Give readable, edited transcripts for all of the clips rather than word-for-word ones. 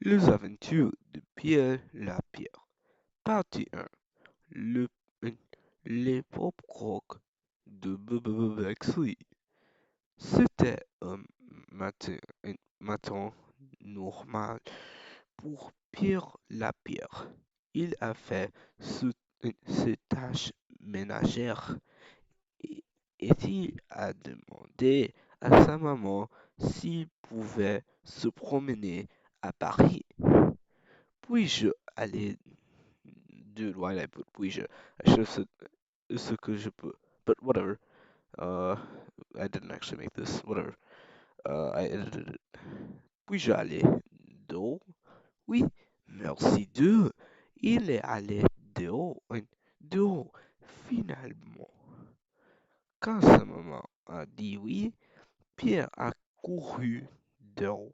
Les aventures de Pierre Lapierre. Partie 1. Le, les pop rock de Bexley. C'était un matin normal pour Pierre Lapierre. Il a fait ses tâches ménagères et, et il a demandé à sa maman s'il pouvait se promener à Paris. Puis-je aller de loin là, puis-je acheter ce que je peux? But whatever. Uh, I didn't actually make this. Whatever. I edited it. Puis-je aller dehors? Oui, merci Dieu. Il est allé dehors. Dehors, finalement. Quand sa maman a dit oui, Pierre a couru dehors.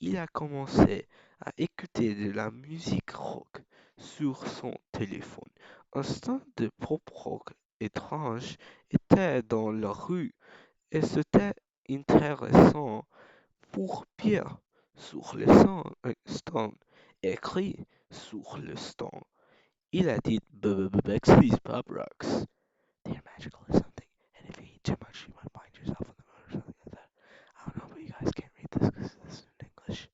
Il a commencé à écouter de la musique rock sur son téléphone. Un stand de pop rock étrange était dans la rue et c'était intéressant pour Pierre. Sur le stand, écrit sur le stand, il a dit Bexley's Pop Rocks. They're magical or something, and if you eat too much, you might find yourself in the moon or something like that. I don't know, but you guys can't read this because this is in English.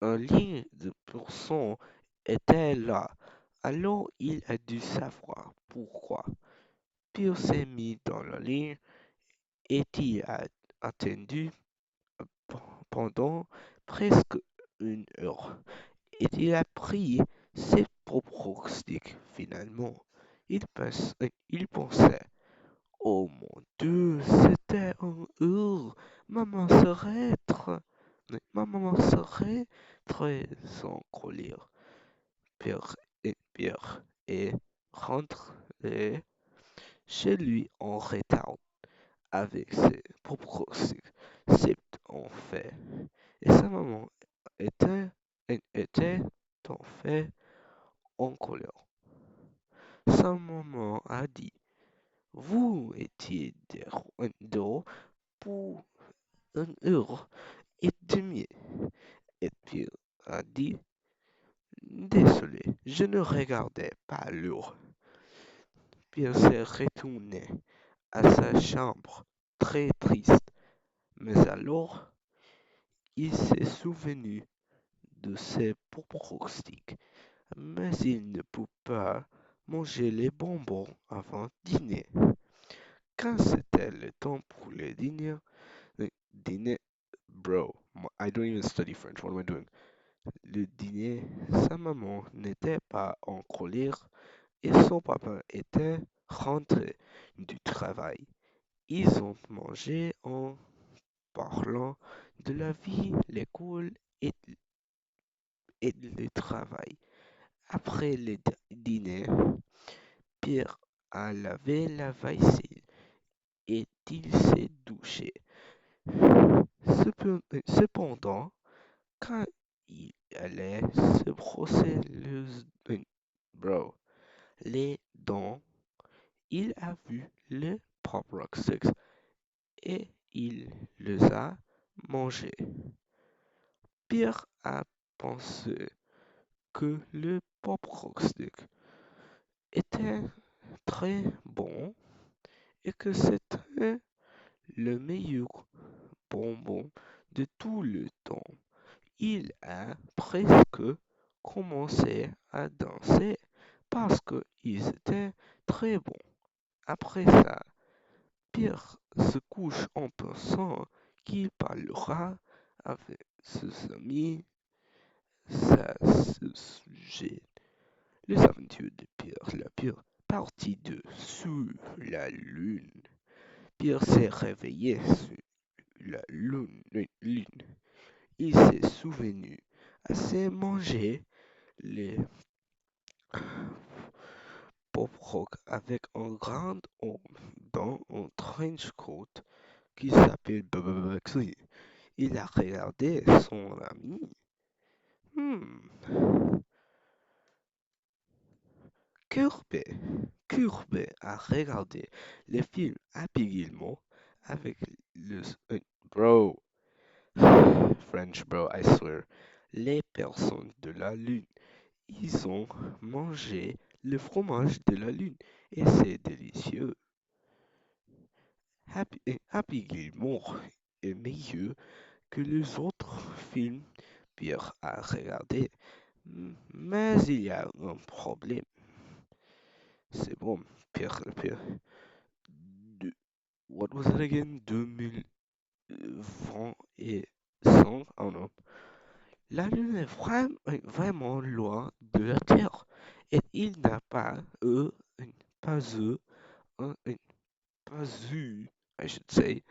Un ligne de pourcent était là, alors il a dû savoir pourquoi. Puis il s'est mis dans la ligne et il a attendu pendant presque une heure. Et il a pris ses propres sticks finalement. Il pensait, oh mon Dieu, c'était un heure. Maman serait très, maman serait très en colère. Pierre est rentré chez lui en retard avec ses propres c'est en fait. Et sa maman était, était en fait en colère. Sa maman a dit, vous étiez dehors pour une heure et demie. Et Pierre a dit, désolé, je ne regardais pas l'heure. Pierre s'est retourné à sa chambre, très triste. Mais alors, il s'est souvenu de ses propres sticks. Mais il ne peut pas manger les bonbons avant dîner. Quand c'était le temps pour le dîner, bro, I don't even study French, what am I doing? Le dîner, sa maman n'était pas en colère et son papa était rentré du travail. Ils ont mangé en parlant de la vie, l'école et le travail. Après le dîner, Pierre a lavé la vaisselle et il s'est douché. Cependant, quand il allait se brosser bro, les dents, il a vu le Pop Rock Sticks et il les a mangés. Pierre a pensé que le Pop Rock Stick était très bon et que c'était le meilleur bonbon de tout le temps. Il a presque commencé à danser parce qu'ils étaient très bons. Après ça, Pierre se couche en pensant qu'il parlera avec ses amis à ce sujet. Les aventures de Pierre Lapierre, partie 2 sous la lune. Pierre s'est réveillé sur la lune. Il s'est souvenu assez manger les pop rock avec un grand homme dans un trench coat qui s'appelle Buxley. Il a regardé son ami. Hmm. Courbet. Courbet a regardé le film Happy Gilmore avec le... Bro. French, bro, I swear. les personnes de la Lune. Ils ont mangé le fromage de la Lune et c'est délicieux. Happy Gilmore est meilleur que les autres films Pierre a regardé. Mais il y a un problème. C'est bon, Pierre. De- what was it again? 2020 et 100, oh non. La Lune est vraiment loin de la Terre et il n'a pas eu, un, un- pas eu, I should say,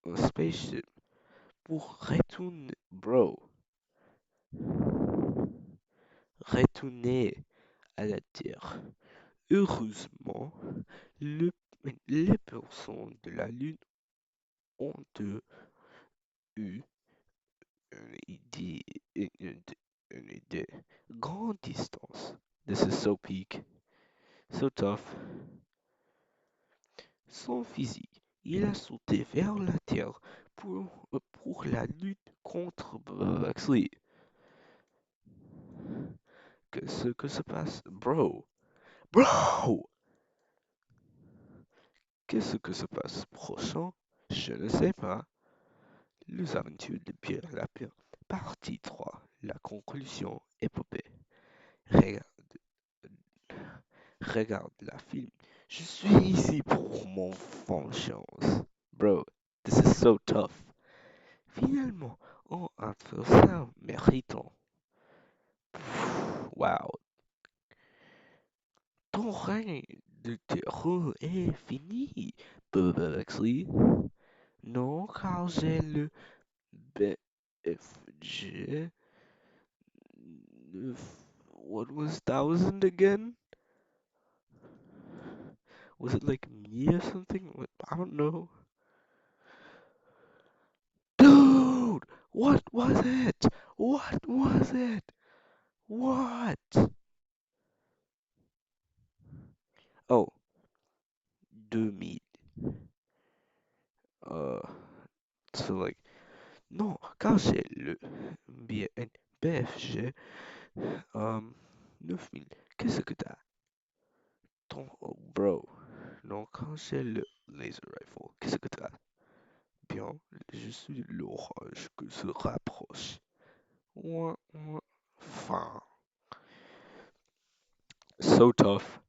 un spaceship pour retourner à la Terre. Heureusement, le- les personnes de la Lune ont eu une idée, une idée. Grande distance. This is so peak, so tough. Sans physique, il a sauté vers la Terre pour la lutte contre Huxley. Qu'est-ce que se passe? Bro! Qu'est-ce que se passe prochain? Je ne sais pas. Les aventures de Pierre Lapierre, partie 3. La conclusion épopée. Regarde, regarde la film. Je suis ici pour mon vengeance. Bro, this is so tough. Finalement, on entre ça méritant. Wow. Ton règne de terreur est fini, Bexley. Non, car j'ai le BFG what was thousand again? Was it like me or something? I don't know. Dude! What was it? What was it? What? Oh, 2000. Uh, so like, non, quand j'ai le BFG, 9000, qu'est-ce que t'as? Oh, bro, non, quand j'ai le laser rifle, qu'est-ce que t'as? Bien, je suis l'orage que se rapproche. Ouin, ouin. Fin. So tough.